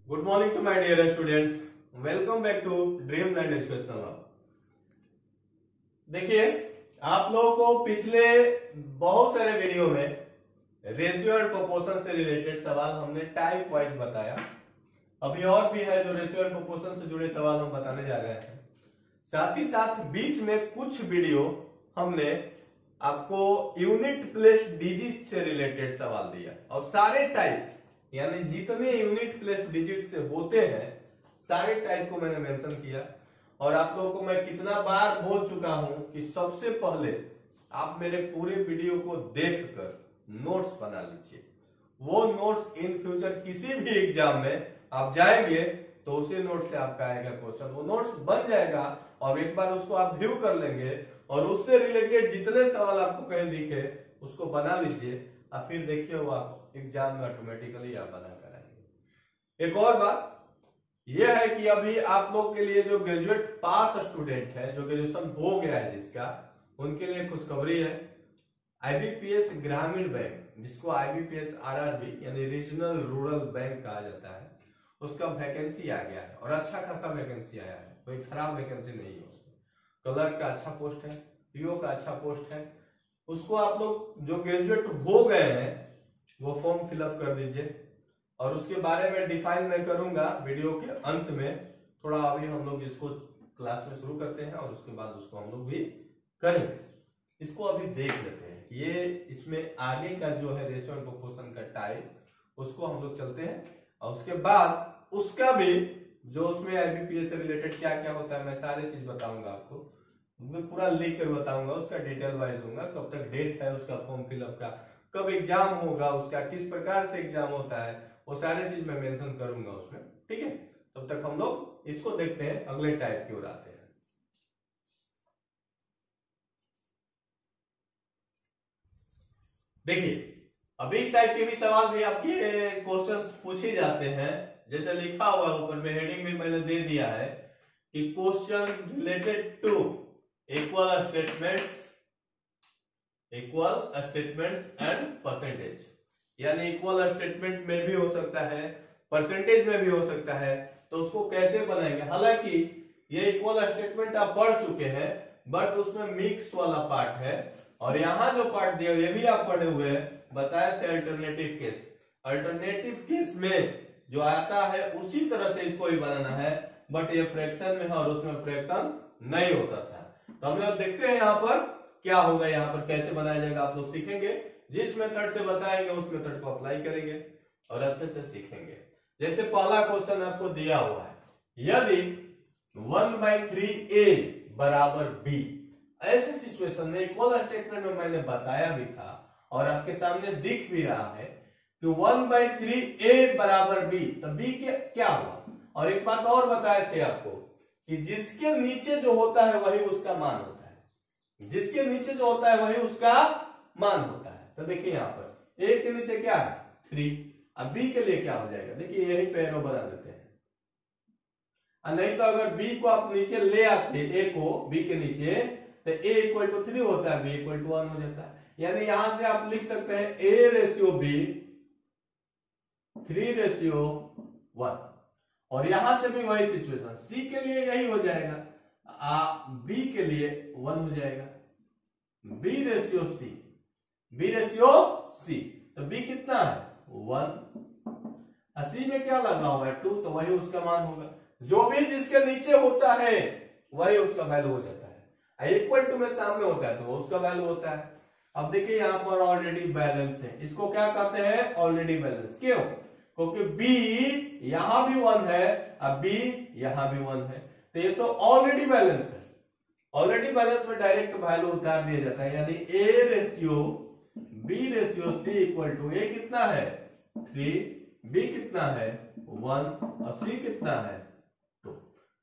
Good morning to my dear students, welcome back to Dreamland educational hub. देखिए, आप लोगों को पिछले बहुत सारे वीडियो में रेशियो एंड प्रोपोर्शन से रिलेटेड सवाल हमने टाइप वाइज बताया। अभी और भी है जो रेशियो एंड प्रोपोर्शन से जुड़े सवाल हम बताने जा रहे हैं। साथ ही साथ बीच में कुछ वीडियो हमने आपको यूनिट प्लेस डिजिट से रिलेटेड सवाल दिया और सारे टाइप यानी जितने यूनिट प्लेस डिजिट से होते हैं सारे टाइप को मैंने मेंशन किया। और आप लोगों को मैं कितना बार बोल चुका हूं कि सबसे पहले आप मेरे पूरे वीडियो को देखकर नोट्स बना लीजिए। वो नोट्स इन फ्यूचर किसी भी एग्जाम में आप जाएंगे तो उसी नोट से आपका आएगा क्वेश्चन। वो नोट्स बन जाएगा और एक बार उसको आप व्यू कर लेंगे और उससे रिलेटेड जितने सवाल आपको कहीं दिखे उसको बना लीजिए और फिर देखिए वो आप एग्जाम में ऑटोमेटिकली आप बना कर आएंगे। एक और बात यह है कि अभी आप लोग के लिए जो ग्रेजुएट पास स्टूडेंट है, जो ग्रेजुएशन हो गया है जिसका, उनके लिए खुशखबरी है। आईबीपीएस ग्रामीण बैंक, जिसको आईबीपीएस आरआरबी यानी रीजनल रूरल बैंक कहा जाता है, उसका वैकेंसी आ गया है और अच्छा खासा वैकेंसी आया है। कोई खराब वैकेंसी नहीं है। उसमें क्लर्क का अच्छा पोस्ट है, पीओ का अच्छा पोस्ट है। उसको आप लोग जो ग्रेजुएट हो गए हैं वो फॉर्म फिलअप कर दीजिए और उसके बारे में डिफाइन मैं करूंगा वीडियो के अंत में। थोड़ा अभी हम लोग इसको क्लास में शुरू करते हैं और उसके बाद उसको हम लोग भी करेंगे। इसको अभी देख लेते हैं। ये इसमें आगे का जो है रेशियो एंड प्रोपोर्शन का टाइप उसको हम लोग चलते हैं और उसके बाद उसका भी जो उसमें आईबीपीएस से रिलेटेड क्या क्या होता है मैं सारी चीज बताऊंगा आपको। मैं पूरा लिख कर बताऊंगा, उसका डिटेल वाइज दूंगा। कब तक डेट है उसका फॉर्म फिलअप का, कब एग्जाम होगा उसका, किस प्रकार से एग्जाम होता है, वो सारी चीज मैं मेंशन करूंगा उसमें। ठीक है, तब तक हम लोग इसको देखते हैं, अगले टाइप की ओर आते हैं। देखिए, अभी इस टाइप के भी सवाल भी आपके क्वेश्चंस पूछे जाते हैं। जैसे लिखा हुआ ऊपर में हेडिंग भी मैंने दे दिया है कि question related to equal statements and percentage. यानी इक्वल स्टेटमेंट में भी हो सकता है, परसेंटेज में भी हो सकता है, तो उसको कैसे बनाएंगे। हालांकि ये इक्वल स्टेटमेंट आप पढ़ चुके हैं बट उसमें मिक्स वाला पार्ट है और यहां जो पार्ट दिया ये भी आप पढ़े हुए हैं। बताए थे अल्टरनेटिव केस। अल्टरनेटिव केस में जो आता है उसी तरह से इसको ही बनाना है, बट ये फ्रैक्शन में है और उसमें फ्रैक्शन नहीं होता था। तो हम लोग देखते हैं यहाँ पर क्या होगा, यहाँ पर कैसे बनाया जाएगा आप लोग सीखेंगे। जिस मेथड से बताएंगे उस मेथड को अप्लाई करेंगे और अच्छे से सीखेंगे। जैसे पहला क्वेश्चन आपको दिया हुआ है, यदि 1/3a बराबर b। ऐसे सिचुएशन में इक्वल स्टेटमेंट में मैंने बताया भी था और आपके सामने दिख भी रहा है कि 1/3a बराबर b, तो b क्या हुआ। और एक बात और बताए थे आपको कि जिसके नीचे जो होता है वही उसका मान होता है। जिसके नीचे जो होता है वही उसका मान होता है। तो देखिए यहाँ पर a के नीचे क्या है 3, अब b के लिए क्या हो जाएगा, देखिए यही पे एरो बना देते हैं। नहीं तो अगर b को आप नीचे ले आते a को b के नीचे, तो a इक्वल टू 3 होता है, b इक्वल टू 1 हो जाता है। यानी यहां से आप लिख सकते हैं a/b 3/1। और यहां से भी वही सिचुएशन, c के लिए यही हो जाएगा, b के लिए 1 हो जाएगा, b/c b/c। तो b कितना है 1, c में क्या लगा हुआ है 2, तो वही उसका मान होगा। जो भी जिसके नीचे होता है वही उसका वैल्यू हो जाता है। इक्वल टू में सामने होता है तो वो उसका वैल्यू होता है। अब देखिए यहाँ पर ऑलरेडी बैलेंस है, इसको क्या कहते हैं ऑलरेडी बैलेंस। क्यों? क्योंकि b यहां भी 1 है और b यहां भी 1 है, तो ये तो ऑलरेडी बैलेंस है। ऑलरेडी बैलेंस में डायरेक्ट वैल्यू उतार दिया जाता है। यानी a/b/c इक्वल टू a कितना है 3, b कितना है 1 और c कितना है 2।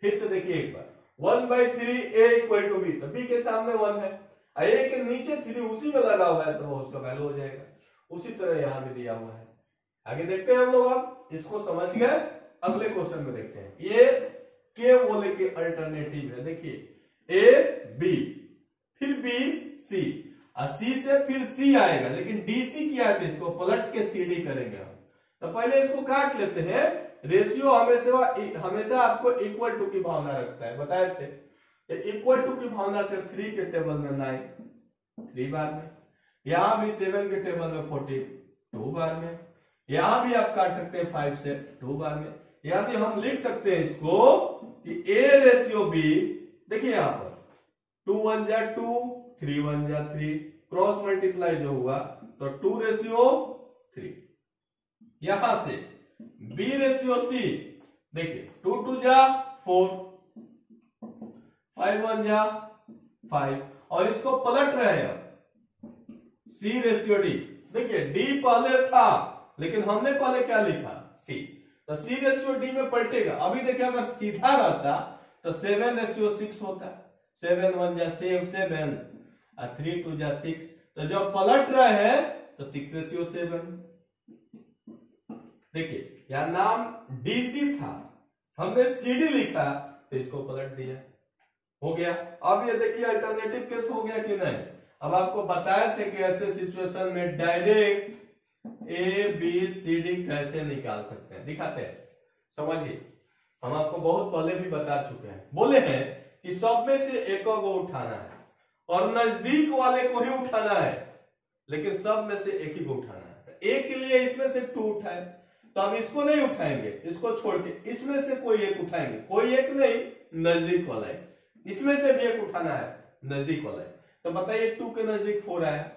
फिर से देखिए एक बार, 1/3a इक्वल टू b, तो b के सामने 1 है, a के नीचे 3 उसी में लगा हुआ है तो वो उसका वैल्यू हो जाएगा। उसी तरह यहां भी दिया हुआ है। आगे देखते हैं हम लोग। अब इसको समझ गए, अगले क्वेश्चन में देखते हैं। ये के बोले के अल्टरनेटिव है। देखिए a b फिर b c और c से फिर c आएगा, लेकिन dc किया है तो इसको पलट के cd करेंगे हम। तो पहले इसको काट लेते हैं रेशियो हमेशा आपको इक्वल टू की भावना रखता है, बताए थे। इक्वल टू की भावना से 3 के टेबल में 9 3 बार में, यहां भी 7 के टेबल में 14 2 बार में, यहां भी आप काट सकते हैं 5 से 2 बार में। यहां भी हम लिख सकते हैं इसको कि A रेशियो B, देखिए यहां पर 2 1 जा 2 3 1 जा 3, क्रॉस मल्टीप्लाई जो हुआ तो 2 रेशियो 3। यहां से B रेशियो C, देखिए 2 2 जा 4 5 1 जा 5, और इसको पलट रहे हैं C रेशियो D। देखिए D पहले था लेकिन हमने पहले क्या लिखा C, तो C रेशियो D में पलटेगा। अभी देखिए अगर सीधा रहता तो 7 रेशियो 6 होता, 7 1 जा 7 और 3 2 जा 6, तो जब पलट रहे हैं तो 6 रेशियो 7। देखिए यहां नाम DC था, हमने CD लिखा तो इसको पलट दिया, हो गया। अब ये देखिए अल्टरनेटिव केस हो गया कि नहीं। अब आपको बताए थे कि ऐसे सिचुएशन में डायरेक्ट ABCD कैसे निकाल सकते हैं, दिखाते हैं, समझिए। हम आपको बहुत पहले भी बता चुके हैं, बोले हैं कि सब में से एक को उठाना है और नजदीक वाले को ही उठाना है, लेकिन सब में से एक ही को उठाना है। एक के लिए इसमें से 2 उठाए, तो हम इसको नहीं उठाएंगे, इसको छोड़ के इसमें से कोई एक उठाएंगे, कोई एक नहीं, नजदीक वाला है। इसमें से भी एक उठाना है, नजदीक वाला है। तो बताइए 2 के नजदीक 4 आया,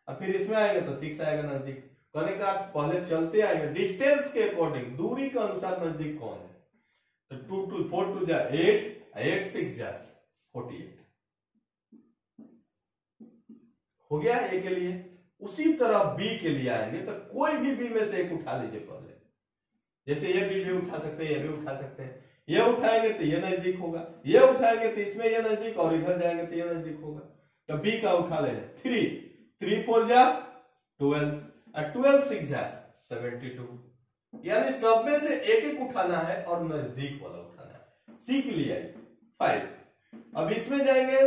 अब फिर इसमें आएंगे तो 6 आएगा नजदीक। कहने का पहले चलते आएंगे डिस्टेंस के अकॉर्डिंग, दूरी के अनुसार नजदीक कौन है। तो 2 2 4 2 जा 8 8 6 जा 48 हो गया A के लिए। उसी तरह B के लिए आएंगे तो कोई भी B में से एक उठा लीजिए पहले, जैसे ये B भी उठा सकते हैं, ये भी उठा सकते हैं। ये उठाएंगे तो ये नजदीक होगा, ये उठाएंगे तो इसमें ये नजदीक, और इधर जाएंगे तो ये नजदीक होगा। तो B का उठा ले 3 3 4 जा 12 और 12 6 जा 72, यानी सब में से एक एक उठाना है और नजदीक वाला उठाना है। C के लिए 5। अब इसमें जाएंगे,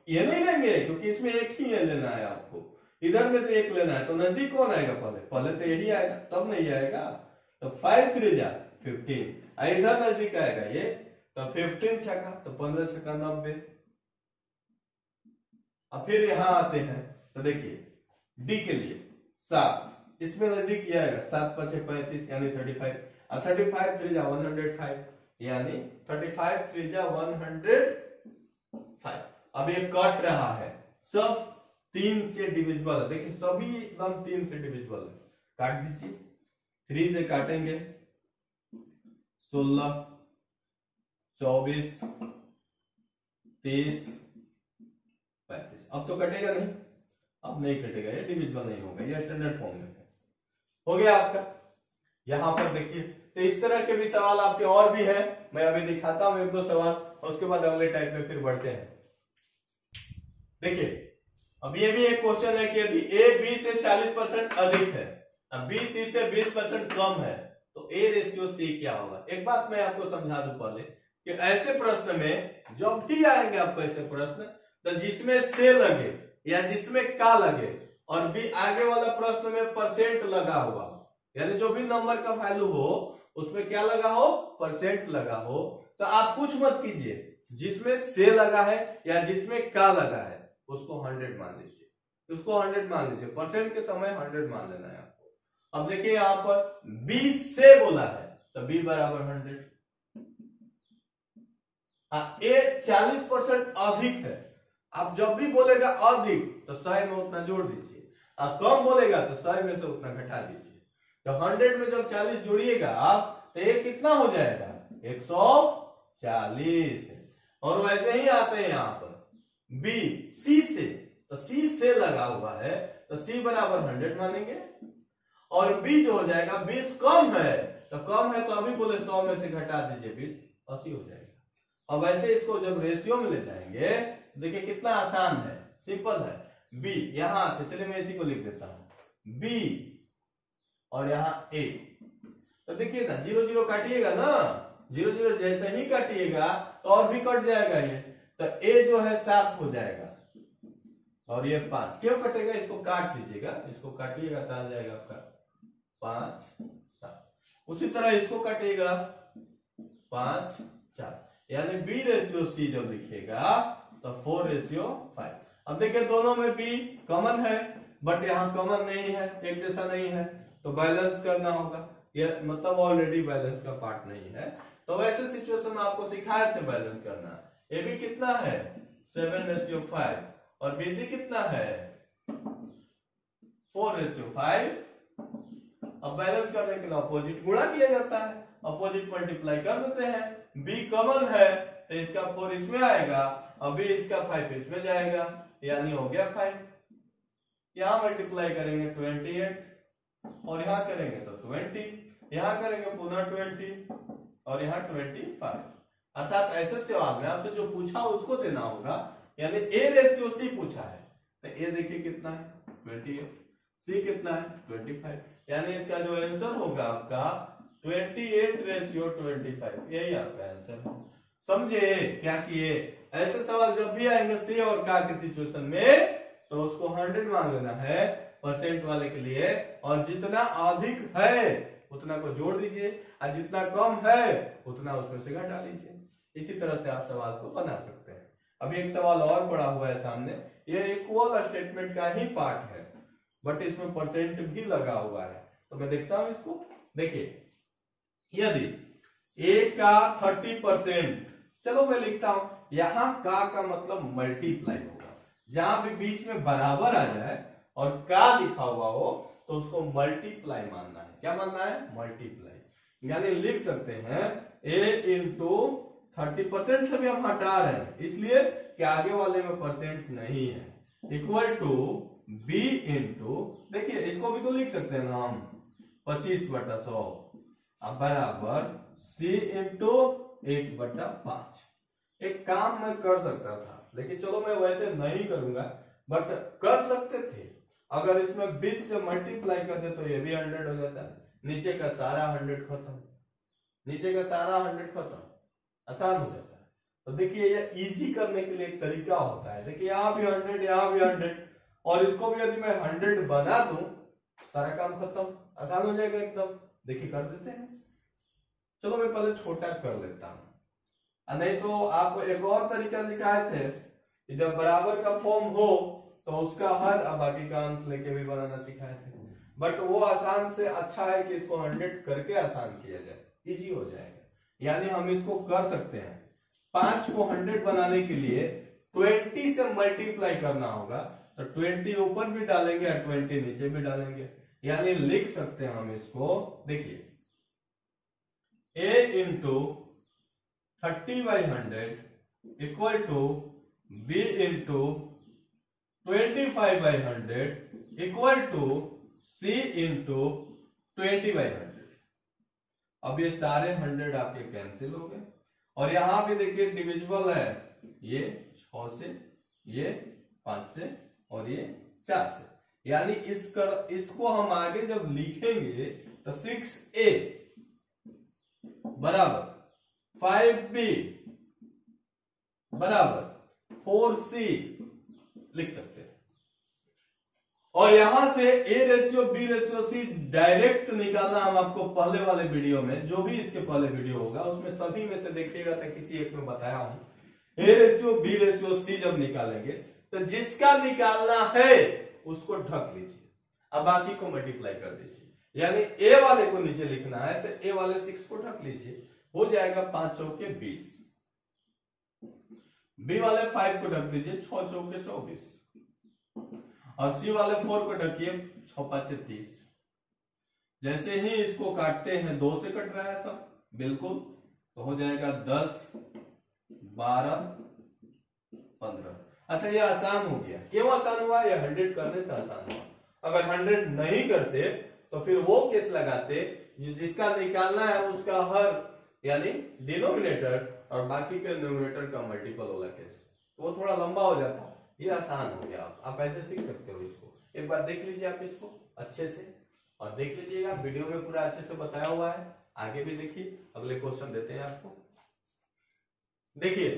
ये नहीं लेंगे क्योंकि इसमें एक ही लेना है आपको, इधर में से एक लेना है। तो नजदीक कौन आएगा पहले तो यही आएगा, तब नहीं आएगा। तो 5 3 जा 15, इधर नजदीक आएगा ये, तो 15 छका तो 15 छका 90। अब फिर यहां आते हैं तो देखिए D के लिए 7, इसमें नजदीक ये आएगा 7 5 35 यानी 35, और 35 3 जा 105 यानी 35 3 जा 105। अब ये कट रहा है, सब 3 से डिविजिबल है, देखिए सभी एकदम 3 से डिविजिबल है। काट दीजिए, 3 से काटेंगे 16 24 23 35। अब तो कटेगा नहीं, अब नहीं कटेगा, ये डिविजिबल नहीं होगा, ये स्टैंडर्ड फॉर्म में है। हो गया आपका। यहां पर देखिए तो इस तरह के भी सवाल आपके और भी है, मैं अभी दिखाता हूं 1 2 सवाल और उसके बाद अगले टाइप में फिर बढ़ते हैं। देखिए अब ये भी एक क्वेश्चन है कि यदि A B से 40% अधिक है, B C से 20% कम है, तो A रेशियो C क्या होगा। एक बात मैं आपको समझा दूं पहले कि ऐसे प्रश्न में जब भी आएंगे आपको ऐसे प्रश्न, तो जिसमें से लगे या जिसमें का लगे और भी आगे वाला प्रश्न में परसेंट लगा हुआ, यानी जो भी नंबर का वैल्यू हो उसमें क्या लगा हो, परसेंट लगा हो, तो आप कुछ मत कीजिए, जिसमें से लगा है या जिसमें का लगा है उसको 100 मान लीजिए, उसको 100 मान लीजिए, परसेंट के समय 100 मान लेना है आपको। अब देखिए यहां पर 20 से बोला है तो B बराबर 100। A 40% अधिक है, आप जब भी बोलेगा अधिक तो 100 में उतना जोड़ दीजिए, और कम बोलेगा तो 100 में से उतना घटा दीजिए। तो 100 में जब 40 जोड़िएगा आप तो ये कितना हो जाएगा 140। और वैसे ही आते हैं यहां पर B C से, तो C से लगा हुआ है तो C बराबर 100 मानेंगे, और B जो हो जाएगा 20 कम है, तो कम है तो अभी बोले 100 में से घटा दीजिए 20 80 हो जाएगा। अब ऐसे इसको जब रेशियो में ले जाएंगे देखिए कितना आसान है, सिंपल है। B यहां आते, चलिए मैं इसी को लिख देता हूं B और यहां A, तो देखिए ना 0 0 काटिएगा ना, 0 0 जैसे ही काटिएगा तो और भी कट जाएगा ये, तो A जो है 7 हो जाएगा और ये 5। क्यों कटेगा, इसको काट लीजिएगा, इसको काटिएगा तो आ जाएगा आपका 5 7। उसी तरह इसको कटेगा 5 4, यानी B/C जब लिखेगा तो 4/5। अब देखिए दोनों में B कॉमन है, बट यहाँ कॉमन नहीं है, एक जैसा नहीं है, तो बैलेंस करना होगा। ये मतलब ऑलरेडी बैलेंस का पार्ट नहीं है, तो वैसे सिचुएशन में आपको सिखाए थे बैलेंस करना। AB कितना है 7/5 और BC कितना है 4/5। अब बैलेंस करने के लिए अपोजिट गुणा किया जाता है, अपोजिट मल्टीप्लाई कर देते हैं। B कॉमन है तो इसका 4 इसमें आएगा, अभी इसका 5 इसमें जाएगा, यानी हो गया 5। यहां मल्टीप्लाई करेंगे 28 और यहां करेंगे तो 20, यहां करेंगे पुनः 20 और यहां 25। अर्थात ऐसे सवाल में आपसे जो पूछा उसको देना होगा, यानी A/C पूछा है तो A देखिए कितना है 28, C कितना है 25, यानी इसका जो आंसर होगा आपका 28/25, यही आपका आंसर है। समझे क्या किए? ऐसे सवाल जब भी आएंगे C और का की सिचुएशन में तो उसको 100 मान लेना है परसेंट वाले के लिए, और जितना अधिक है उतना को जोड़ दीजिए और जितना कम है उतना उसमें से घटा लीजिए। इसी तरह से आप सवाल को बना सकते हैं। अभी एक सवाल और पड़ा हुआ है सामने, ये इक्वल स्टेटमेंट का ही पार्ट है, बट इसमें परसेंट भी लगा हुआ है, तो मैं देखता हूं इसको। देखिए यदि A का 30%, चलो मैं लिखता हूं, यहां का मतलब मल्टीप्लाई होगा, जहां भी बीच में बराबर आ जाए और का लिखा हुआ हो तो उसको मल्टीप्लाई मानना है। क्या मानना है? मल्टीप्लाई। यानी लिख सकते हैं A इंटू 30% से भी हम हटा रहे हैं इसलिए कि आगे वाले में परसेंट नहीं है, इक्वल टू B इंटू, देखिए इसको भी तो लिख सकते हैं ना हम 25/100 बराबर C इंटू 1/5। एक काम मैं कर सकता था, लेकिन चलो मैं वैसे नहीं करूंगा, बट कर सकते थे। अगर इसमें 20 से मल्टीप्लाई कर दे तो ये भी 100 हो जाता है, नीचे का सारा 100 खत्म, नीचे का सारा 100 खत्म, आसान हो जाता है। तो देखिए ये इजी करने के लिए एक तरीका होता है। देखिए यहाँ भी 100, यहाँ भी 100, और इसको भी यदि मैं 100 बना दूं सारा काम खत्म, आसान हो जाएगा एकदम। देखिए कर देते हैं, चलो मैं पहले छोटा कर लेता हूं, नहीं तो आपको एक और तरीका सिखाए थे कि जब बराबर का फॉर्म हो तो उसका हर बाकी का अंश लेके भी बनाना सिखाए थे, बट वो आसान से अच्छा है कि इसको 100 करके आसान किया जाए, इजी हो जाएगा। यानी हम इसको कर सकते हैं, 5 को 100 बनाने के लिए 20 से मल्टीप्लाई करना होगा, तो 20 ऊपर भी डालेंगे और 20 नीचे भी डालेंगे, यानी लिख सकते हैं हम इसको। देखिए A into 30/100 equal to B into 25/100 equal to C into 20/100। अब ये सारे 100 आपके कैंसिल हो गए, और यहां भी देखिए डिविजिबल है, ये 6 से, ये 5 से और ये 4 से, यानी इसको हम आगे जब लिखेंगे तो 6A बराबर 5B बराबर 4C लिख सकते हैं। और यहां से A/B/C डायरेक्ट निकालना हम आपको पहले वाले वीडियो में, जो भी इसके पहले वीडियो होगा उसमें सभी में से देखिएगा तो किसी एक में बताया हूं। A/B/C जब निकालेंगे तो जिसका निकालना है उसको ढक लीजिए, अब बाकी को मल्टीप्लाई कर दीजिए। यानी A वाले को नीचे लिखना है तो A वाले 6 को ढक लीजिए, हो जाएगा 5 चौके 20। B वाले 5 को ढक दीजिए, 6 चौके 24, और C वाले 4 को ढकिए, 6 5 30। जैसे ही इसको काटते हैं, 2 से कट रहा है सब बिल्कुल, तो हो जाएगा 10 12 15। अच्छा ये आसान हो गया, क्यों आसान हुआ? ये 100 करने से आसान हुआ। अगर 100 नहीं करते तो फिर वो केस लगाते जिसका निकालना है उसका हर यानी डिनोमिनेटर और बाकी के न्यूमरेटर का मल्टीपल वाला केस, तो वो थोड़ा लंबा हो जाता है। ये आसान हो गया, आप ऐसे सीख सकते हो इसको। एक बार देख लीजिए आप इसको अच्छे से, और देख लीजिएगा वीडियो में पूरा अच्छे से बताया हुआ है, आगे भी देखिए। अगले क्वेश्चन देते हैं आपको। देखिए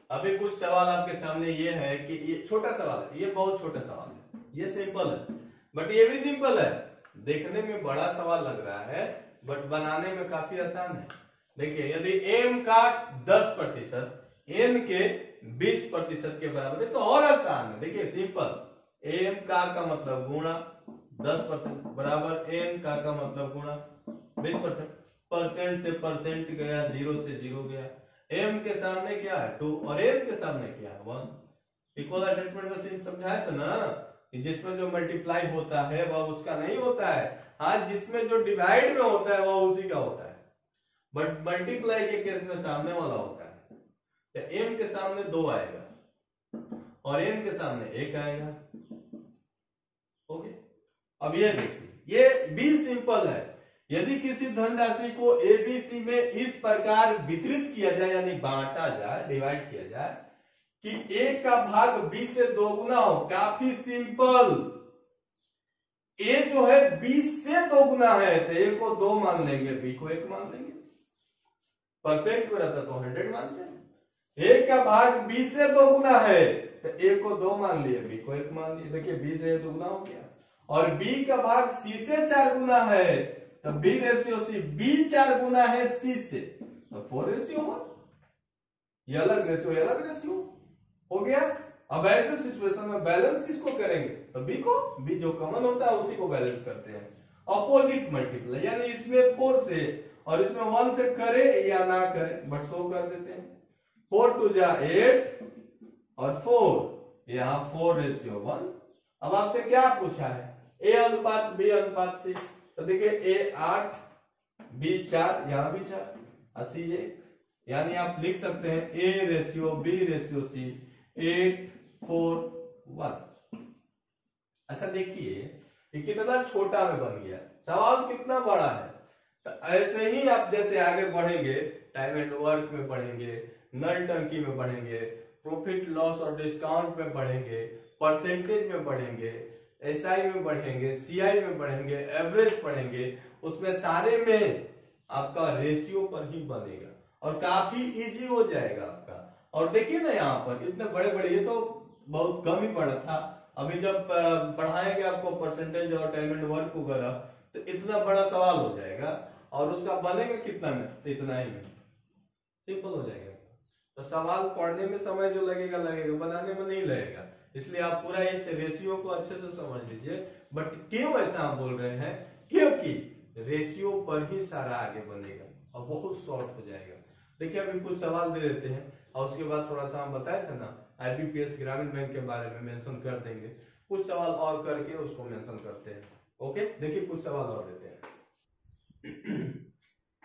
अभी कुछ सवाल आपके सामने ये है कि ये छोटा सवाल है, ये बहुत छोटा सवाल है, ये सिंपल है, बट ये भी सिंपल है, देखने में बड़ा सवाल लग रहा है, बट बनाने में काफी आसान है। देखिए यदि m का 10% n के 20% के बराबर है तो और आसान है। देखिए सिंपल, m का मतलब गुणा 10% बराबर n का मतलब गुणा 20%। परसेंट से परसेंट गया, 0 से 0 गया। m के सामने क्या है 2 और n के सामने क्या है 1। इक्वल स्टेटमेंट में सिर्फ समझाया था ना कि जिसमें जो मल्टीप्लाई होता है वह उसका नहीं होता है, हाँ जिसमें जो डिवाइड में होता है वह उसी का होता है। बट मल्टीप्लाई के केस में सामने वाला होता है। तो m के सामने 2 आएगा और n के सामने 1 आएगा। ओके, अब ये देखिए, ये भी सिंपल है। यदि किसी धनराशि को एबीसी में इस प्रकार वितरित किया जाए यानी बांटा जाए, डिवाइड किया जाए कि a का भाग b से 2 गुना हो, काफी सिंपल। a जो है b से 2 गुना है तो a को 2 मान लेंगे, b को 1 मान लेंगे। परसेंट में रहता तो 100 मान लेंगे। a का भाग b से 2 गुना है तो a को 2 मान लिए, b को 1 मान लिए। देखिए b से 2 गुना हो गया। और b का भाग c से 4 गुना है तो b रेशियो c, b 4 गुना है c से तो 4 रेशियो 1। ये अलग रेशियो, ये अलग रेशियो हो गया। अब ऐसे सिचुएशन में बैलेंस किसको करेंगे तो b को, b जो कॉमन होता है उसी को बैलेंस करते हैं। अपोजिट मल्टीप्लाई यानी इसमें 4 से और इसमें 1 से करे या ना करे बट शो कर देते हैं। 4 2 जा 8 और 4 यहां 4 रेशियो 1। अब आपसे क्या पूछा है a अनुपात b अनुपात c, तो देखिए a 8 b 4 यहां भी 4 और c 1, यानी आप लिख सकते हैं a ratio b ratio c 8 4 1। अच्छा देखिए ये कितना छोटा में बन गया, सवाल कितना बड़ा है। तो ऐसे ही आप जैसे आगे बढ़ेंगे, टाइम एंड वर्क में बढ़ेंगे, नल टंकी में बढ़ेंगे, प्रॉफिट लॉस और डिस्काउंट में बढ़ेंगे, परसेंटेज में बढ़ेंगे, एसआई में बढ़ेंगे, सीआई में बढ़ेंगे, एवरेज पढ़ेंगे, उसमें सारे में आपका रेशियो पर ही बनेगा और काफी इजी हो जाएगा आपका। और देखिए ना यहाँ पर इतने बड़े बड़े, ये तो बहुत कम ही पढ़ा था, अभी जब पढ़ाएंगे आपको परसेंटेज और टाइम एंड वर्क वगैरह तो इतना बड़ा सवाल हो जाएगा और उसका बनेगा कितना में तो इतना ही में सिंपल हो जाएगा। तो सवाल पढ़ने में समय जो लगेगा लगेगा, बनाने में नहीं लगेगा। इसलिए आप पूरा इस रेशियो को अच्छे से समझ लीजिए। बट क्यों ऐसा हम बोल रहे हैं, क्योंकि रेशियो पर ही सारा आगे बनेगा और बहुत शॉर्ट हो जाएगा। देखिए अभी कुछ सवाल दे देते हैं और उसके बाद थोड़ा सा हम बताए थे ना आईबीपीएस ग्रामीण बैंक के बारे में मेंशन कर देंगे, कुछ सवाल और करके उसको मेंशन करते हैं। ओके, देखिए कुछ सवाल और देते हैं।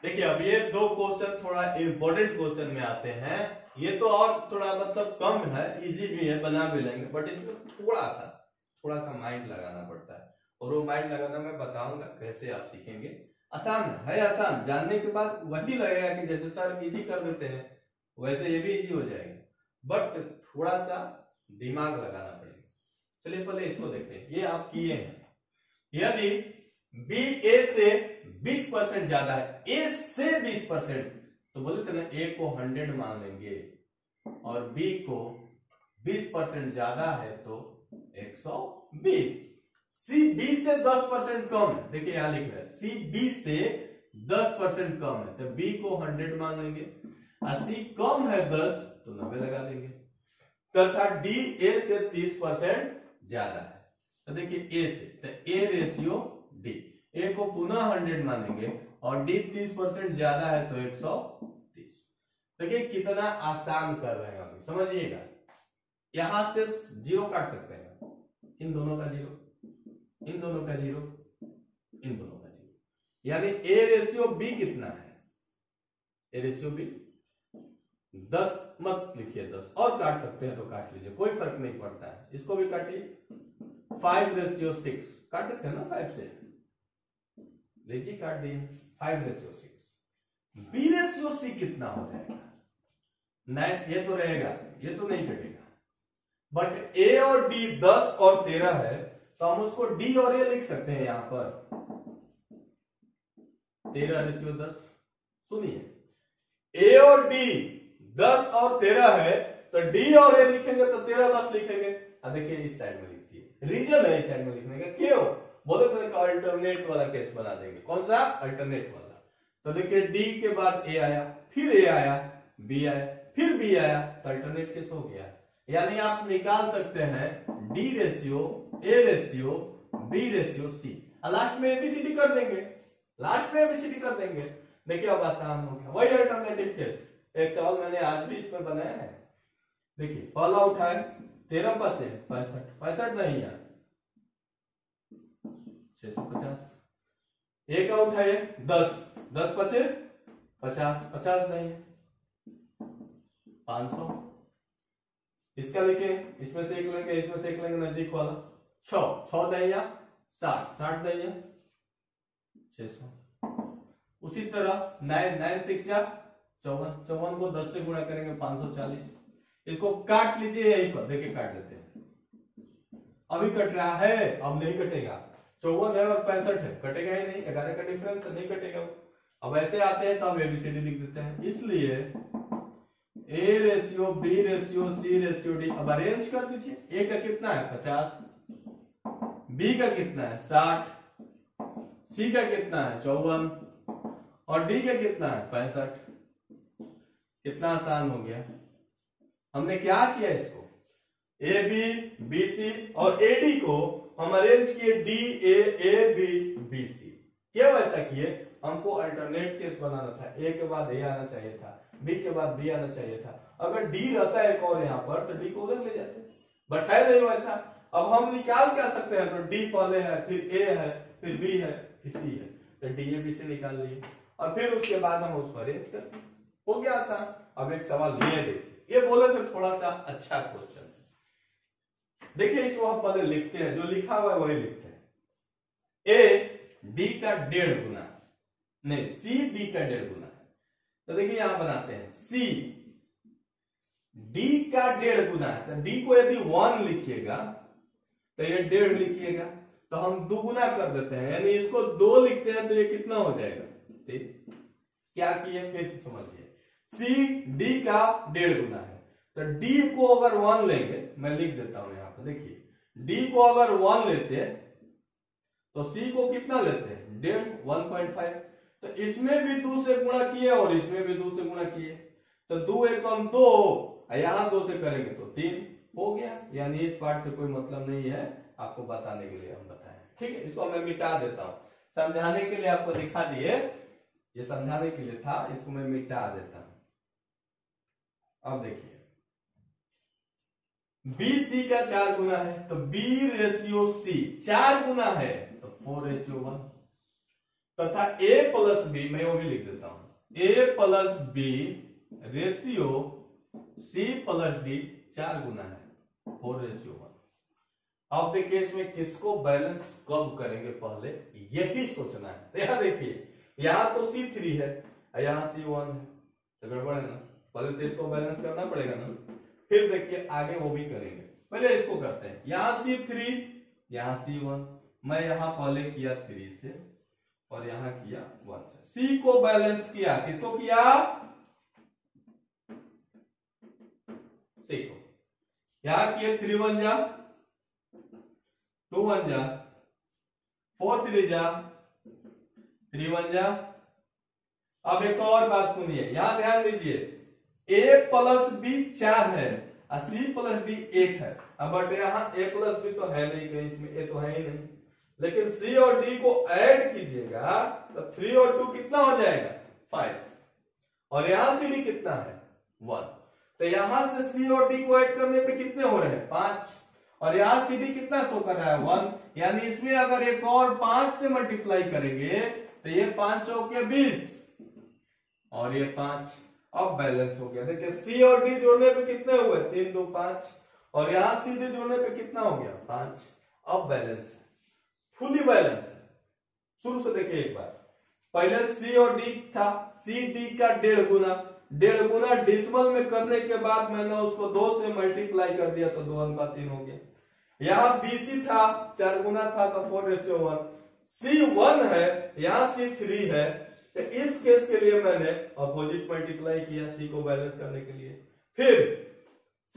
देखिए अब ये 2 क्वेश्चन थोड़ा इंपॉर्टेंट क्वेश्चन में आते हैं। ये तो और थोड़ा मतलब कम है, इजी भी है, बना भी लेंगे, बट इसमें थोड़ा सा माइंड लगाना पड़ता है और वो माइंड लगाना मैं बताऊंगा कैसे आप सीखेंगे। आसान है, आसान, जानने के बाद वही लगेगा कि जैसे सर इजी कर देते हैं वैसे ये भी इजी हो जाएगा, बट थोड़ा सा दिमाग लगाना पड़ेगा। चलिए पहले इसको देखते हैं। ये आप किए हैं, यदि बी ए से 20% ज्यादा है, ए से 20%, तो बोले थे ना ए को 100 मान लेंगे और बी को 20% ज्यादा है तो 120। सी बी से 10% कम है, देखिए यहां लिख रहा है सी बी से 10% कम है तो बी को 100 मान लेंगे और सी कम है 10 तो 90 लगा देंगे। तथा डी ए से 30% ज्यादा है तो देखिए ए से, तो ए रेशियो डी, ए को पुनः 100 मानेंगे और डी 30% ज्यादा है तो 130। देखिए कितना आसान कर रहे हैं अभी, समझिएगा। यहां से 0 काट सकते हैं, इन दोनों का 0, इन दोनों का 0, इन दोनों का 0, यानी ए रेशियो बी कितना है, ए रेशियो बी 10 मत लिखिए 10, और काट सकते हैं तो काट लीजिए, कोई फर्क नहीं पड़ता है, इसको भी काटिए। 5:6 काट सकते हैं ना, 5 से लीजिए, काट दिए 5:6। बी रेशियो सी कितना हो जाएगा 9, ये तो रहेगा, ये तो नहीं कटेगा। बट ए और डी 10 और 13 है तो हम उसको डी और ए लिख सकते हैं यहां पर 13:10। सुनिए, ए और डी 10 और 13 है तो डी और ए लिखेंगे तो 13:10 लिखेंगे। अब देखिए इस साइड में लिखिए, रीजन है इस साइड में लिखने का, क्यों बोले तो एक अल्टरनेट वाला केस बना देंगे। कौन सा अल्टरनेट वाला, तो देखिए डी के बाद ए आया, फिर ए आया, बी आया, फिर बी आया, तो अल्टरनेट केस हो गया। यानी आप निकाल सकते हैं D ratio A ratio B ratio C, last में एबीसीडी कर देंगे, लास्ट में एबीसीडी कर देंगे। देखिए अब आसान हो गया, वही अल्टरनेटिव केस। एक सवाल मैंने आज भी इसमें बनाया है। देखिए पहला उठाए 13 बचे 65, 65 नहीं है 650। ए का उठाए 10, 10 बचे 50, 50 नहीं है 500। इसका देखिए, इसमें से एक लेंगे, इसमें से एक लेंगे, नजदीक वाला 6, 6 दहिया 60, 60 दहिया 600। उसी तरह 9, 9 6 54, 54 को 10 से गुणा करेंगे 540। इसको काट लीजिए यहीं पर, देखिए काट लेते हैं। अभी कट रहा है, अब नहीं कटेगा। 54 है और 65 है, कटेगा ही नहीं, 11 का डिफरेंस नहीं कटेगा। अब ऐसे आते हैं तो हम एबीसीडी लिख देते हैं। इसलिए A ratio B ratio C ratio D, अब अरेंज कर दीजिए। ए का कितना है 50, बी का कितना है 60, सी का कितना है 54 और डी का कितना है 65। कितना आसान हो गया। हमने क्या किया, इसको ए बी बी सी और ए डी को हम अरेंज किए D A B B C. क्यों ऐसा किए, हमको अल्टरनेट केस बनाना था। ए के बाद ए आना चाहिए था, बी के बाद बी आना चाहिए था। अगर डी रहता है एक और यहाँ पर तो डी को उधर ले जाते, बट है नहीं वैसा। अब हम निकाल क्या सकते हैं, तो डी पहले है, फिर ए है, फिर बी है, फिर सी है, तो डी ए बी से निकाल लिए और फिर उसके बाद हम उसको अरेंज करते, हो गया आसान। अब एक सवाल ये देखिए, ये बोले थे थोड़ा सा अच्छा क्वेश्चन। देखिए इसको हम पहले लिखते हैं, जो लिखा हुआ है वही लिखते हैं। ए डी का 1.5 गुना, नहीं सी डी का 1.5 गुना है। तो देखिए यहां बनाते हैं, सी डी का 1.5 गुना है, तो डी को यदि 1 लिखिएगा तो ये 1.5 लिखिएगा, तो हम 2 गुना कर देते हैं, यानी इसको 2 लिखते हैं तो ये कितना हो जाएगा 3। क्या किए फिर से समझिए, सी डी का 1.5 गुना है, तो डी को अगर 1 लेंगे, मैं लिख देता हूं यहां पर, देखिए डी को अगर 1 लेते हैं तो सी को कितना लेते हैं 1.5, 1.5। तो इसमें भी 2 से गुणा किए और इसमें भी 2 से गुणा किए, तो 2 एकम 2, यहां 2 से करेंगे तो 3 हो गया। यानी इस पार्ट से कोई मतलब नहीं है, आपको बताने के लिए हम बताएं। ठीक है, इसको मैं मिटा देता हूं, समझाने के लिए आपको दिखा दिए, ये समझाने के लिए था, इसको मैं मिटा देता हूं। अब देखिए बी सी का 4 गुना है, तो बी रेशियो सी 4 गुना है तो 4:1 तथा ए प्लस बी, मैं वो भी लिख देता हूं, A plus B ratio C plus D 4 गुना है 4:1। अब देखिए इसमें किसको बैलेंस कब करेंगे, पहले यही सोचना है। तो यहां देखिए, यहां तो C3 है, यहां C1 है, तो गड़बड़ है ना, पहले तो इसको बैलेंस करना पड़ेगा ना, फिर देखिए आगे वो भी करेंगे। पहले इसको करते हैं, यहां C3 यहां C1, मैं यहां पहले किया 3 से और यहां किया 1 से। C को बैलेंस किया, किसको किया C को, यहां किए 3 1 जा 2 1 जा 4 3 जा 3 1 जा। अब एक और बात सुनिए, यहां ध्यान दीजिए, a प्लस बी 4 है और c प्लस डी 1 है। अब बट यहाँ a प्लस बी तो है नहीं कहीं, इसमें a तो है ही नहीं, लेकिन c और d को ऐड कीजिएगा तो 3 और 2 कितना हो जाएगा 5, और यहां c d कितना है 1, तो यहां से c और d को ऐड करने पे कितने हो रहे हैं 5, और यहां c d कितना शो कर रहा है 1, यानी इसमें अगर एक और 5 से मल्टीप्लाई करेंगे तो ये 5 चौके 20 और ये 5। अब बैलेंस हो गया, देखिए C और D जोड़ने पे कितने हुए 3 2 5, और यहां C D जोड़ने पे कितना हो गया 5। अब बैलेंस है, फुली बैलेंस है। शुरू से देखिए एक बार, पहले C और D था, C D का 1.5 गुना, 1.5 गुना डिसिमल में करने के बाद मैंने उसको 2 से मल्टीप्लाई कर दिया तो 2:3 हो गया। यहां BC था 4 गुना था तो 4:1, C1 है, यहां C3 है, तो इस केस के लिए मैंने अपोजिट मल्टीप्लाई किया C को बैलेंस करने के लिए। फिर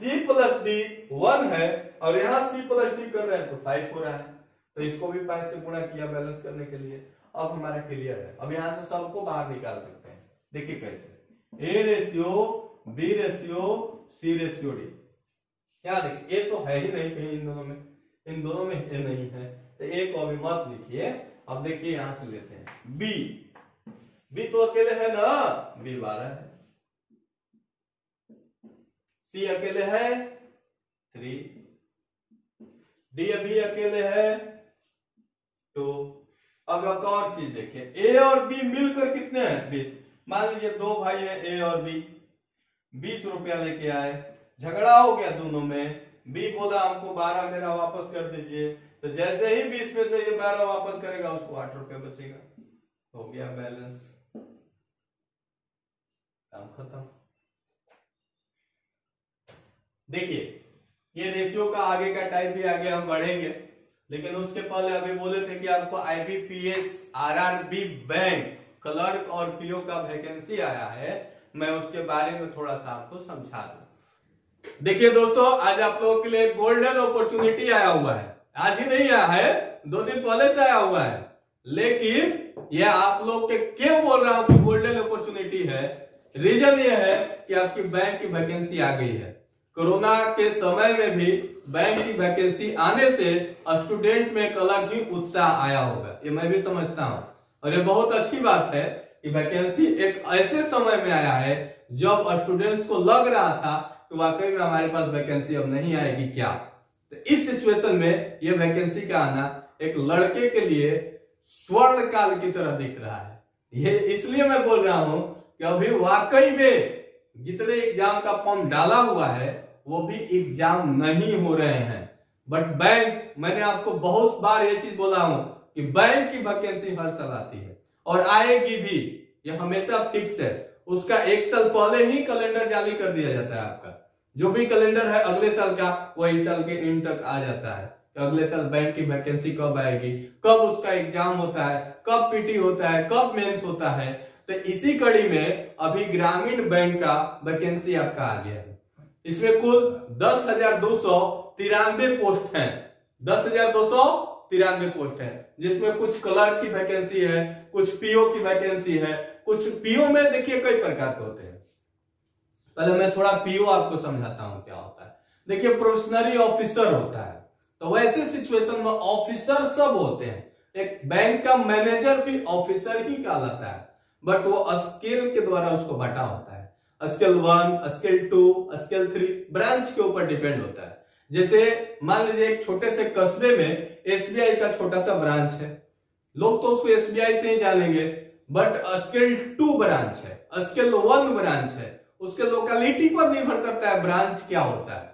C प्लस D 1 है और यहां C प्लस D कर रहे हैं तो 5 हो रहा है, तो इसको भी 5 से गुणा किया बैलेंस करने के लिए। अब हमारा क्लियर है। अब यहां से सबको बाहर निकाल सकते हैं। देखिए कैसे, A ratio B ratio C ratio D. क्या देखिए, ए तो है ही नहीं कहीं इन दोनों में, इन दोनों में ए नहीं है, तो ए को अभी मत लिखिए। अब देखिए यहां से लेते हैं बी, बी तो अकेले है ना, बी 12 है, सी अकेले है 3, डी अभी अकेले है 2। अब एक और चीज देखिए, ए और बी मिलकर कितने हैं 20। मान लीजिए 2 भाई है ए और बी, 20 रुपया लेके आए, झगड़ा हो गया दोनों में, बी बोला हमको 12 मेरा वापस कर दीजिए, तो जैसे ही 20 में से ये 12 वापस करेगा उसको 8 रुपया बचेगा, हो गया बैलेंस, काम खत्म। देखिए ये रेशियो का आगे का टाइप भी आगे हम बढ़ेंगे, लेकिन उसके पहले अभी बोले थे कि आपको आईबीपीएस आरआरबी बैंक क्लर्क और पीओ का वैकेंसी आया है, मैं उसके बारे में थोड़ा सा आपको समझा दूं। देखिए दोस्तों, आज आप लोगों के लिए गोल्डन अपॉर्चुनिटी आया हुआ है। आज ही नहीं आया है, 2 दिन पहले से आया हुआ है, लेकिन यह आप लोग के क्यों बोल रहा हूं कि गोल्डन अपॉर्चुनिटी है, रीजन यह है कि आपकी बैंक की वैकेंसी आ गई है। कोरोना के समय में भी बैंक की वैकेंसी आने से स्टूडेंट में एक अलग ही उत्साह आया होगा, ये मैं भी समझता हूं, और ये बहुत अच्छी बात है कि वैकेंसी एक ऐसे समय में आया है जब स्टूडेंट्स को लग रहा था कि वाकई में हमारे पास वैकेंसी अब नहीं आएगी क्या। तो इस सिचुएशन में ये वैकेंसी का आना एक लड़के के लिए स्वर्ण काल की तरह दिख रहा है। ये इसलिए मैं बोल रहा हूं कि अभी वाकई में जितने एग्जाम का फॉर्म डाला हुआ है वो भी एग्जाम नहीं हो रहे हैं, बट बैंक, मैंने आपको बहुत बार ये चीज बोला हूं कि बैंक की वैकेंसी हर साल आती है और आएगी भी, ये हमेशा फिक्स है। उसका 1 साल पहले ही कैलेंडर जारी कर दिया जाता है। आपका जो भी कैलेंडर है अगले साल का, वो इस साल के एंड तक आ जाता है तो अगले साल बैंक की वैकेंसी कब आएगी, कब उसका एग्जाम होता है, कब पीटी होता है, कब मेंस होता है। तो इसी कड़ी में अभी ग्रामीण बैंक का वैकेंसी आपका आ गया है। इसमें कुल 10,293 पोस्ट हैं, 10,293 पोस्ट हैं, जिसमें कुछ क्लर्क की वैकेंसी है, कुछ पीओ की वैकेंसी है। कुछ पीओ में देखिए कई प्रकार के होते हैं। पहले मैं थोड़ा पीओ आपको समझाता हूं क्या होता है। देखिए प्रोफेशनरी ऑफिसर होता है, तो वैसे सिचुएशन में ऑफिसर सब होते हैं। एक बैंक का मैनेजर भी ऑफिसर ही कहलाता है, बट वो स्केल के द्वारा उसको बांटा होता है। स्केल 1, स्केल 2, स्केल 3 ब्रांच के ऊपर डिपेंड होता है। जैसे मान लीजिए एक छोटे से कस्बे में एसबीआई का छोटा सा ब्रांच है, लोग तो उसको एसबीआई से ही जानेंगे, बट स्केल 2 ब्रांच है, स्केल 1 ब्रांच है, उसके लोकेलिटी पर निर्भर करता है ब्रांच क्या होता है।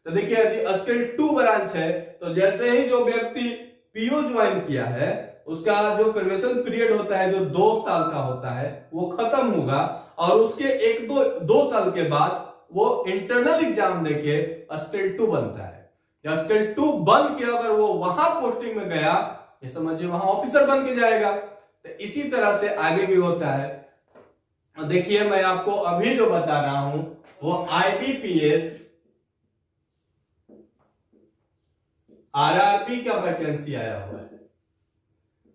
तो देखिए यदि स्केल 2 ब्रांच है तो जैसे ही जो व्यक्ति पीओ ज्वाइन किया है उसका जो प्रोबेशन पीरियड होता है जो 2 साल का होता है वो खत्म होगा, और उसके 1-2 साल के बाद वो इंटरनल एग्जाम देके स्केल 2 बनता है। स्केल 2 बन के अगर वो वहां पोस्टिंग में गया, ये समझिए वहां ऑफिसर बन के जाएगा। तो इसी तरह से आगे भी होता है। देखिए मैं आपको अभी जो बता रहा हूं वो आईबीपीएस आरआरबी का वैकेंसी आया हुआ है।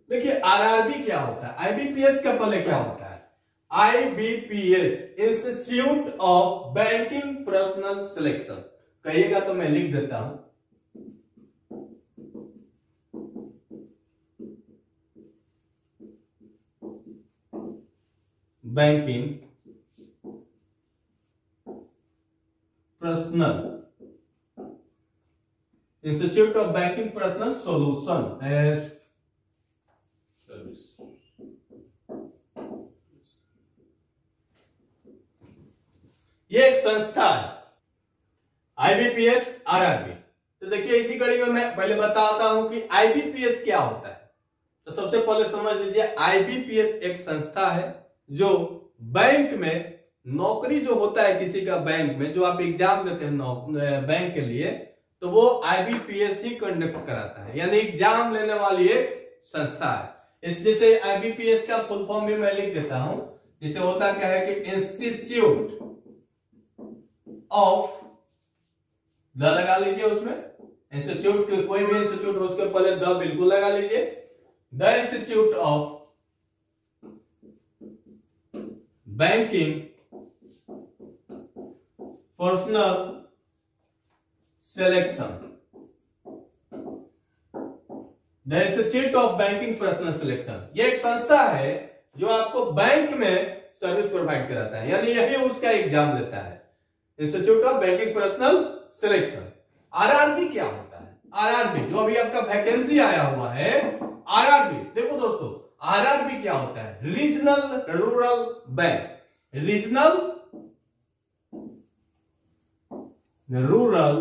देखिए आरआरबी क्या होता है, आईबीपीएस का पहले क्या होता है। IBPS institute of banking personal selection, कहिएगा तो मैं लिख देता हूं। Banking personal institute of banking personal solution S service. ये एक संस्था है आईबीपीएस आरआरबी। तो देखिए इसी कड़ी में मैं पहले बताता हूं कि आईबीपीएस क्या होता है। तो सबसे पहले समझ लीजिए आईबीपीएस एक संस्था है जो बैंक में नौकरी जो होता है किसी का बैंक में, जो आप एग्जाम देते हैं बैंक के लिए, तो वो आईबीपीएस ही कंडक्ट कराता है, यानी एग्जाम लेने वाली एक संस्था है। इस जैसे आईबीपीएस का फुल फॉर्म भी मैं लिख देता हूं। जिसे होता क्या है कि इंस्टीट्यूट ऑफ, द लगा लीजिए उसमें, इंस्टीट्यूट कोई भी इंस्टीट्यूट हो उसके पहले द बिल्कुल लगा लीजिए, the institute of banking personal selection, the institute of banking personal selection. ये एक संस्था है जो आपको बैंक में सर्विस प्रोवाइड कराता है, यानी यही उसका एग्जाम लेता है, institute of banking personal selection. RRB क्या होता है? आरआरबी जो अभी आपका वैकेंसी आया हुआ है, आरआरबी देखो दोस्तों, आरआरबी क्या होता है? Regional rural bank, regional rural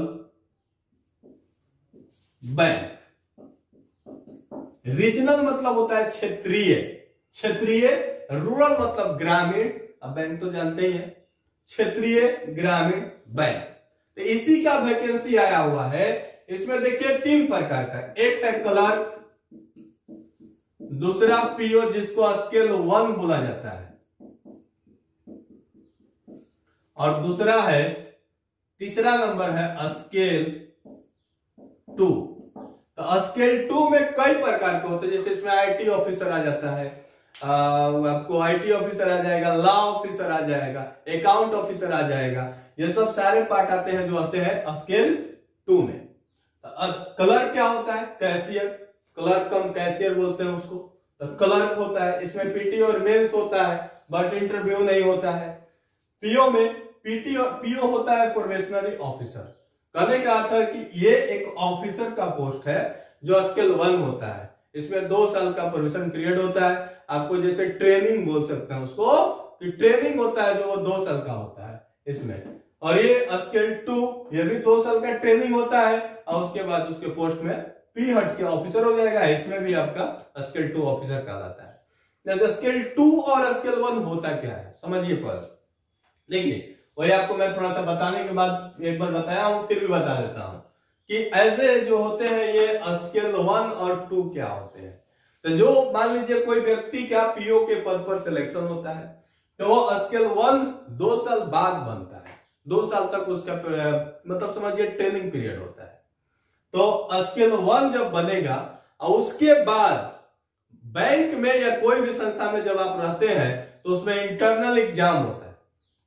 bank. Regional मतलब होता है क्षेत्रीय, क्षेत्रीय, रूरल मतलब ग्रामीण, अब बैंक तो जानते ही हैं, क्षेत्रीय ग्रामीण बैंक। तो इसी का वैकेंसी आया हुआ है। इसमें देखिए 3 प्रकार का, एक है क्लर्क, दूसरा पीओ जिसको स्केल 1 बोला जाता है, और दूसरा है, तीसरा नंबर है स्केल 2। तो स्केल 2 में कई प्रकार के होते हैं, जैसे इसमें आईटी ऑफिसर आ जाता है, आपको आईटी ऑफिसर आ जाएगा, लॉ ऑफिसर आ जाएगा, अकाउंट ऑफिसर आ जाएगा, ये सब सारे पार्ट आते हैं जो आते हैं स्केल 2 में। क्लर्क क्या होता है? कैशियर, क्लर्क कम कैशियर बोलते हैं उसको। तो क्लर्क होता है, इसमें पीटी और मेंस होता है, बट इंटरव्यू नहीं होता है। पीओ में पीटी और पीओ होता है प्रोबेशनरी ऑफिसर। कहने का अर्थ है कि ये एक ऑफिसर का पोस्ट है जो स्केल 1 होता है। इसमें 2 साल का प्रोबेशन पीरियड होता है, आपको जैसे ट्रेनिंग बोल सकते हैं उसको, कि ट्रेनिंग होता है जो वो 2 साल का होता है इसमें। और ये स्केल 2, ये भी 2 साल का ट्रेनिंग होता है, और उसके बाद उसके पोस्ट में पी हट के ऑफिसर हो जाएगा। इसमें भी आपका स्केल 2 ऑफिसर कहलाता है। स्केल 2 और स्केल 1 होता क्या है समझिए। पर देखिए वही आपको मैं थोड़ा सा बताने के बाद एक बार बताया हूं, फिर भी बता देता हूं कि ऐसे जो होते हैं ये स्केल 1 और 2 क्या होते हैं। तो जो मान लीजिए कोई व्यक्ति का पीओ के पद पर सिलेक्शन होता है, तो वो स्केल 1 2 साल बाद बनता है, 2 साल तक उसका मतलब समझिए ट्रेनिंग पीरियड होता है। तो स्केल 1 जब बनेगा और उसके बाद बैंक में या कोई भी संस्था में जब आप रहते हैं तो उसमें इंटरनल एग्जाम होता है।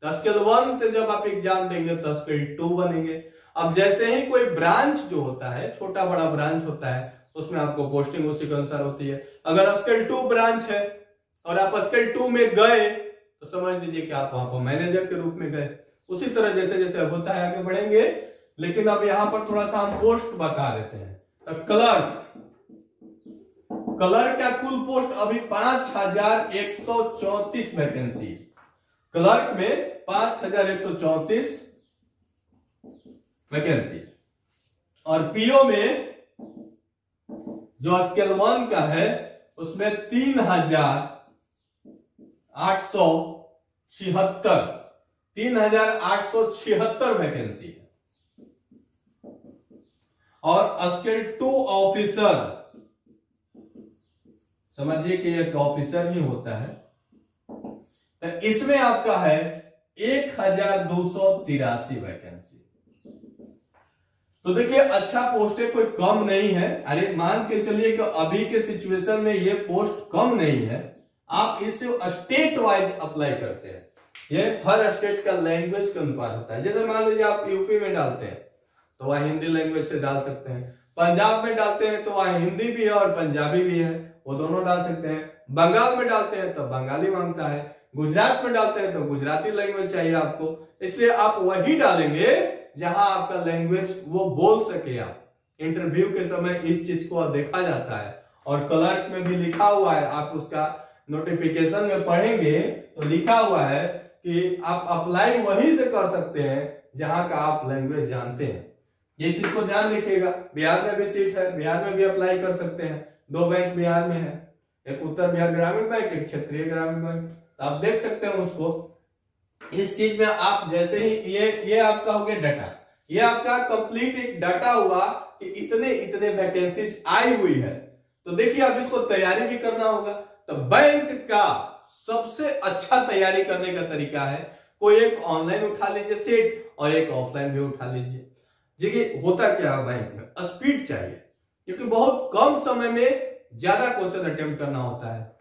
तो स्केल 1 से जब आप एग्जाम देंगे तो स्केल 2 बनेंगे। अब जैसे ही कोई ब्रांच जो होता है, छोटा बड़ा ब्रांच होता है, उसमें आपको पोस्टिंग उसी के अनुसार होती है। अगर स्केल 2 ब्रांच है और आप स्केल 2 में गए तो समझ लीजिए कि आप वहां पर मैनेजर के रूप में गए। उसी तरह जैसे जैसे होता है आगे बढ़ेंगे, लेकिन अब यहां पर थोड़ा सा हम पोस्ट बता देते हैं। तो क्लर्क, क्लर्क का कुल पोस्ट अभी 5134 वैकेंसी, क्लर्क में 5134 वैकेंसी। और पीओ में जो स्केल 1 का है उसमें 3876 वैकेंसी है। और स्केल 2 ऑफिसर, समझिए कि एक ऑफिसर ही होता है, तो इसमें आपका है 1283 वैकेंसी। तो देखिए अच्छा पोस्ट है, कोई कम नहीं है। अरे मान के चलिए कि अभी के सिचुएशन में ये पोस्ट कम नहीं है, आप इसे स्टेट वाइज अप्लाई करते हैं। ये हर स्टेट का लैंग्वेज के अनुसार होता है। जैसे मान लीजिए आप यूपी में डालते हैं तो वह हिंदी लैंग्वेज से डाल सकते हैं, पंजाब में डालते हैं तो वह हिंदी भी है और पंजाबी भी है, वो दोनों डाल सकते हैं। बंगाल में डालते हैं तो बंगाली मांगता है, गुजरात में डालते हैं तो गुजराती लैंग्वेज चाहिए आपको, इसलिए आप वही डालेंगे जहां आपका लैंग्वेज वो बोल सके। आप इंटरव्यू के समय इस चीज को देखा जाता है। और क्लर्क में भी लिखा हुआ है, आप उसका नोटिफिकेशन में पढ़ेंगे तो लिखा हुआ है कि आप अप्लाई वहीं से कर सकते हैं जहां का आप लैंग्वेज जानते हैं। ये चीज को ध्यान रखिएगा। बिहार में भी सीट है, बिहार में भी अप्लाई कर सकते हैं। 2 बैंक बिहार में है, एक उत्तर बिहार ग्रामीण बैंक, एक क्षेत्रीय ग्रामीण बैंक। तो आप देख सकते हैं उसको। इस चीज में आप जैसे ही ये आपका हो गया डाटा, ये आपका कंप्लीट एक डाटा हुआ कि इतने इतने वैकेंसीज आई हुई है। तो देखिए अब इसको तैयारी भी करना होगा। तो बैंक का सबसे अच्छा तैयारी करने का तरीका है, कोई एक ऑनलाइन उठा लीजिए सेट और एक ऑफलाइन भी उठा लीजिए। देखिए होता क्या है बैंक में, स्पीड चाहिए, क्योंकि बहुत कम समय में ज्यादा क्वेश्चन अटेम्प्ट करना होता है।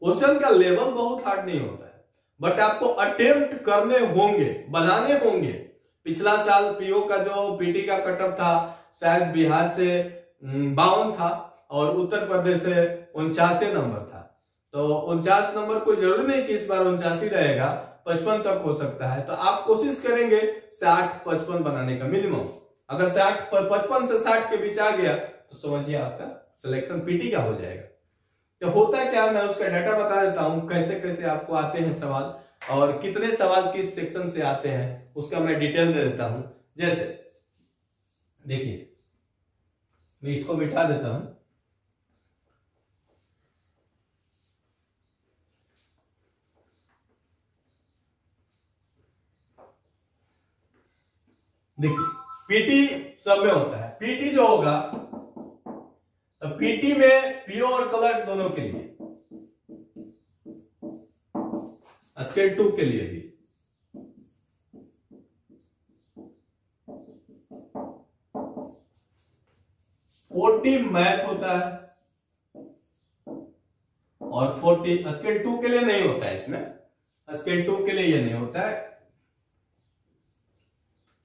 क्वेश्चन का लेवल बहुत हार्ड नहीं होता है, बट आपको अटेम्प्ट करने होंगे, बनाने होंगे। पिछला साल पीओ का जो पीटी का कटअप था शायद बिहार से 52 था और उत्तर प्रदेश से 49 नंबर था। तो 49 नंबर कोई जरूरी नहीं कि इस बार 89 रहेगा, 55 तक हो सकता है। तो आप कोशिश करेंगे 60-55 बनाने का मिनिमम। अगर 55 से 60 के बीच आ गया तो समझिए आपका सिलेक्शन पीटी का हो जाएगा। तो होता क्या, मैं उसका डाटा बता देता हूं, कैसे कैसे आपको आते हैं सवाल और कितने सवाल किस सेक्शन से आते हैं उसका मैं डिटेल दे देता हूं। जैसे देखिए, मैं इसको बिठा देता हूं। देखिए, पीटी सब में होता है। पीटी जो होगा तो पीटी में पीओ और कलर दोनों के लिए, स्केल 2 के लिए भी, फोर्टी मैथ होता है और 40 स्केल 2 के लिए नहीं होता है। इसमें स्केल 2 के लिए ये नहीं होता है,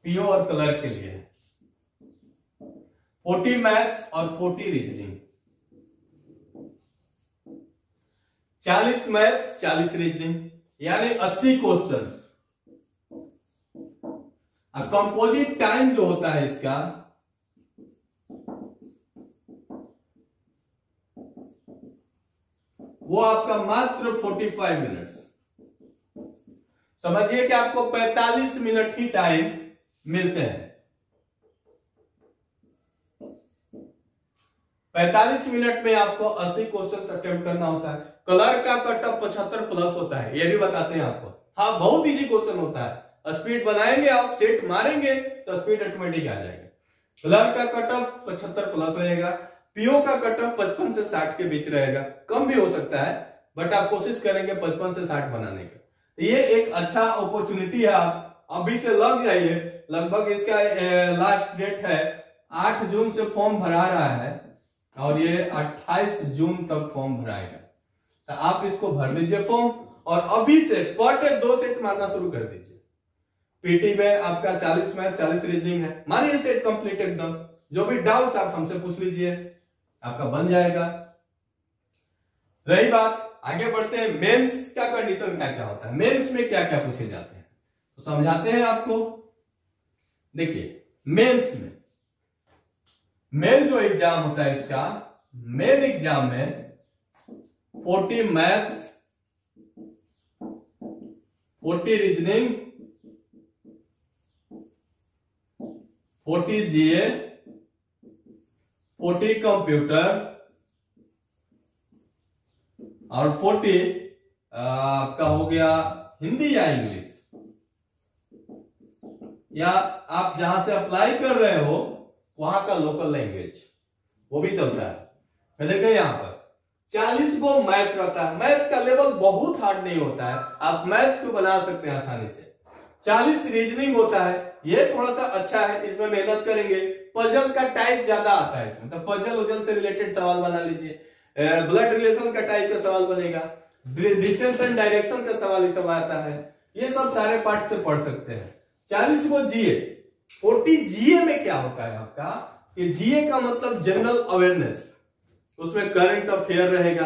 पीओ और कलर के लिए 40 मैथ्स और 40 रीजनिंग, 40 मैथ्स 40 रीजनिंग, यानी 80 क्वेश्चंस। कंपोजिट टाइम जो होता है इसका वो आपका मात्र 45 मिनट्स। समझिए कि आपको 45 मिनट ही टाइम मिलते हैं। 45 मिनट में आपको 80 क्वेश्चन अटेम्प्ट करना होता है। कलर का कटअप 75 प्लस होता है, ये भी बताते हैं आपको। हाँ, बहुत इजी क्वेश्चन होता है। स्पीड बनाएंगे आप, सेट मारेंगे तो स्पीड ऑटोमेटिक आ जाएगा। कलर का कटअप 75 प्लस रहेगा। पीओ का कटअप 55 से 60 के बीच रहेगा, कम भी हो सकता है, बट आप कोशिश करेंगे 55 से 60 बनाने का। ये एक अच्छा अपॉर्चुनिटी है, आप अभी से लग जाइए। लगभग इसका लास्ट डेट है 8 जून से फॉर्म भरा रहा है और ये 28 जून तक फॉर्म भराएगा। तो आप इसको भर लीजिए फॉर्म और अभी से पर डे 2 सेट मारना शुरू कर दीजिए। पीटी में आपका 40 मैथ 40 रीजनिंग है, मानिए सेट कंप्लीट एकदम। जो भी डाउट्स आप हमसे पूछ लीजिए, आपका बन जाएगा। रही बात, आगे बढ़ते हैं, मेंस का कंडीशन क्या क्या होता है, मेंस में क्या क्या पूछे जाते हैं तो समझाते हैं आपको। देखिए, मेंस में मेन जो एग्जाम होता है इसका, मेन एग्जाम में 40 मैथ्स 40 रीजनिंग 40 जीए 40 कंप्यूटर और 40 आपका हो गया हिंदी या इंग्लिश, या आप जहां से अप्लाई कर रहे हो वहां का लोकल लैंग्वेज, वो भी चलता है। देखिए यहां पर 40 को मैथ रहता है। मैथ का लेवल बहुत हार्ड नहीं होता है, आप मैथ को बना सकते हैं आसानी से। 40 रीजनिंग होता है, ये थोड़ा सा अच्छा है, इसमें मेहनत करेंगे। पजल का टाइप ज्यादा आता है इसमें, तो पजल उजल से रिलेटेड सवाल बना लीजिए। ब्लड रिलेशन का टाइप का सवाल बनेगा, डिस्टेंस एंड डायरेक्शन का सवाल ही सब आता है। ये सब सारे पार्ट से पढ़ सकते हैं। 40 को जीए 40 जीए में क्या होता है आपका, कि जीए का मतलब जनरल अवेयरनेस, उसमें करंट अफेयर रहेगा,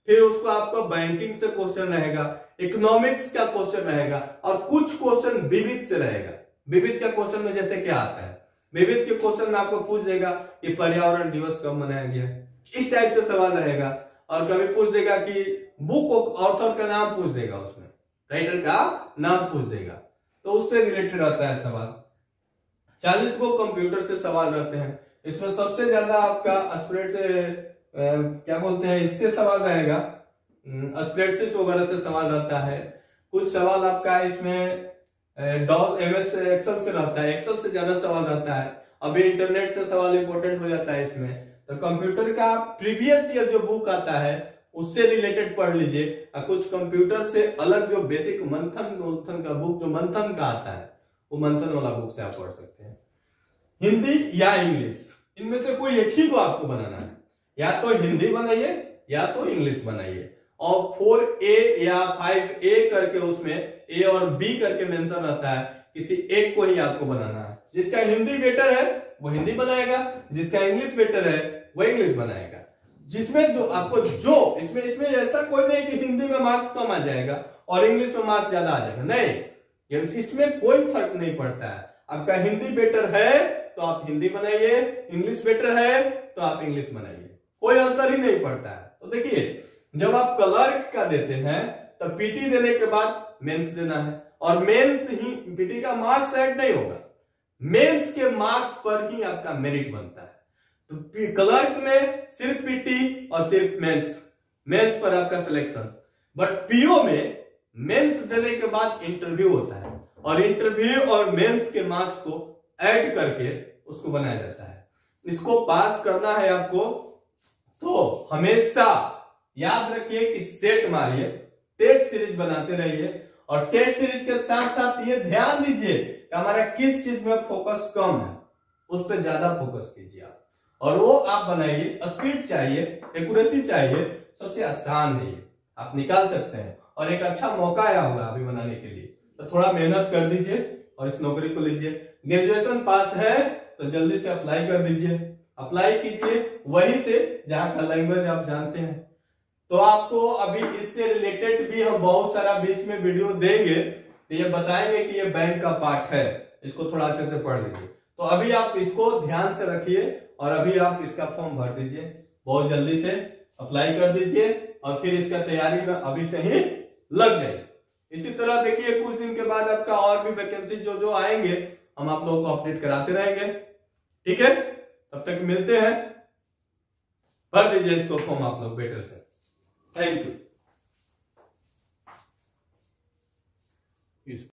फिर उसको आपका बैंकिंग से क्वेश्चन रहेगा, इकोनॉमिक्स का क्वेश्चन रहेगा और कुछ क्वेश्चन विविध से रहेगा। विविध का क्वेश्चन में जैसे क्या आता है, विविध के क्वेश्चन में आपको पूछ देगा कि पर्यावरण दिवस कब मनाया गया, इस टाइप से सवाल रहेगा। और कभी पूछ देगा कि बुक ऑथर का नाम पूछ देगा, उसमें राइटर का नाम पूछ देगा, तो उससे रिलेटेड आता है सवाल। 40 को कंप्यूटर से सवाल रहते हैं। इसमें सबसे ज्यादा आपका स्प्रेड से क्या बोलते हैं, इससे सवाल रहेगा, स्प्रेडशीट वगैरह से सवाल रहता है। कुछ सवाल आपका इसमें एमएस एक्सेल से रहता है, एक्सेल से ज्यादा सवाल रहता है। अभी इंटरनेट से सवाल इंपॉर्टेंट हो जाता है इसमें। तो कंप्यूटर का प्रीवियस ईयर जो बुक आता है उससे रिलेटेड पढ़ लीजिए, और कुछ कंप्यूटर से अलग जो बेसिक मंथन का बुक जो मंथन का आता है, वो मंथन वाला बुक से आप पढ़ सकते हैं। हिंदी या इंग्लिश, इनमें से कोई एक ही को आपको बनाना है, या तो हिंदी बनाइए या तो इंग्लिश बनाइए। और 4A या 5A करके उसमें A और B करके मेंशन रहता है, किसी एक को ही आपको बनाना है। जिसका हिंदी बेटर है वो हिंदी बनाएगा, जिसका इंग्लिश बेटर है वो इंग्लिश बनाएगा। जिसमें जो आपको जो इसमें ऐसा कोई नहीं कि हिंदी में मार्क्स कम आ जाएगा और इंग्लिश में मार्क्स ज्यादा आ जाएगा, नहीं, इसमें कोई फर्क नहीं पड़ता है। आपका हिंदी बेटर है तो आप हिंदी बनाइए, इंग्लिश बेटर है तो आप इंग्लिश बनाइए, कोई अंतर ही नहीं पड़ता है। तो देखिए, जब आप क्लर्क का देते हैं तो पीटी देने के बाद मेंस देना है, और मेंस ही पीटी का मार्क्स ऐड नहीं होगा, मेंस के मार्क्स पर ही आपका मेरिट बनता है। तो क्लर्क में सिर्फ पीटी और सिर्फ मेंस पर आपका सिलेक्शन, बट पीओ में मेंस देने के बाद इंटरव्यू होता है, और इंटरव्यू और मेंस के मार्क्स को ऐड करके उसको बनाया जाता है। इसको पास करना है आपको, तो हमेशा याद रखिए कि सेट मारिए, टेस्ट सीरीज बनाते रहिए, और टेस्ट सीरीज के साथ साथ ये ध्यान दीजिए कि हमारा किस चीज में फोकस कम है, उस पर ज्यादा फोकस कीजिए आप, और वो आप बनाइए। स्पीड चाहिए, एक्यूरेसी चाहिए, सबसे आसान है ये, आप निकाल सकते हैं, और एक अच्छा मौका आया होगा अभी बनाने के लिए, तो थोड़ा मेहनत कर दीजिए और इस नौकरी को लीजिए। ग्रेजुएशन पास है तो जल्दी से अप्लाई कर दीजिए, अप्लाई कीजिए वहीं से जहां का लैंग्वेज आप जानते हैं। तो आपको अभी इससे रिलेटेड भी हम बहुत सारा बीच में वीडियो देंगे, तो ये बताएंगे कि ये बैंक का पार्ट है, इसको थोड़ा अच्छे से पढ़ लीजिए। तो अभी आप इसको ध्यान से रखिए, और अभी आप इसका फॉर्म भर दीजिए, बहुत जल्दी से अप्लाई कर दीजिए, और फिर इसका तैयारी में अभी से ही लग जाइए। इसी तरह देखिए, कुछ दिन के बाद आपका और भी वैकेंसी जो आएंगे हम आप लोगों को अपडेट कराते रहेंगे, ठीक है। तब तक मिलते हैं, भर दीजिए इसको फॉर्म आप लोग बेटर से। Thank you.